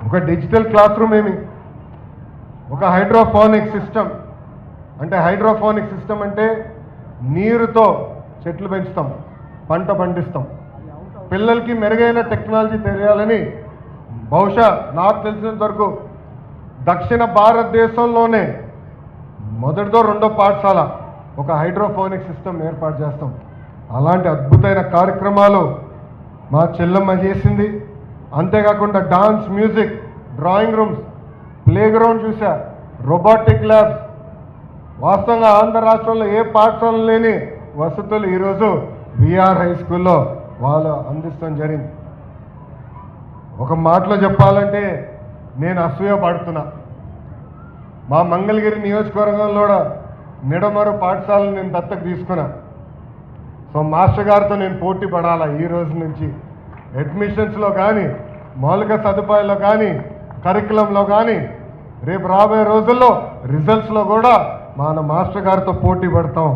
ఒక digital class room ఏమి, ఒక హైడ్రోఫోనిక్ సిస్టమ్. హైడ్రోఫోనిక్ సిస్టమ్ అంటే నీరుతో చెట్లు పెంచుతాం, పంట పండిస్తాం. పిల్లలకి మెరుగైన టెక్నాలజీ తెలియాలని బహుశా నాకు తెలిసినంత వరకు దక్షిణ భారతదేశంలోనే మొదటిదో రెండో పాఠశాల ఒక హైడ్రోఫోనిక్ సిస్టమ్ ఏర్పాటు చేస్తాం. అలాంటి అద్భుతమైన కార్యక్రమాలు మా చెల్లెమ్మ చేసింది. అంతేకాకుండా dance, music, drawing rooms, play ground చూసా, రోబోటిక్ ల్యాబ్స్. వాస్తవంగా ఆంధ్ర రాష్ట్రంలో ఏ పాఠశాల లేని వసతులు ఈరోజు విఆర్ హై స్కూల్లో వాళ్ళు అందిస్తాం జరిగింది. ఒక మాటలో చెప్పాలంటే నేను అసూయపడుతున్నా. మా మంగళగిరి నియోజకవర్గంలో కూడా నిడమరు పాఠశాలను నేను దత్తకు తీసుకున్నా. సో మాస్టర్ గారితో నేను పోటీ పడాలా ఈ రోజు నుంచి. అడ్మిషన్స్లో కానీ, మౌలిక సదుపాయాల్లో కానీ, కరికులంలో కానీ, రేపు రాబోయే రోజుల్లో రిజల్ట్స్లో కూడా మన మాస్టర్ గారితో పోటీ పడతాం.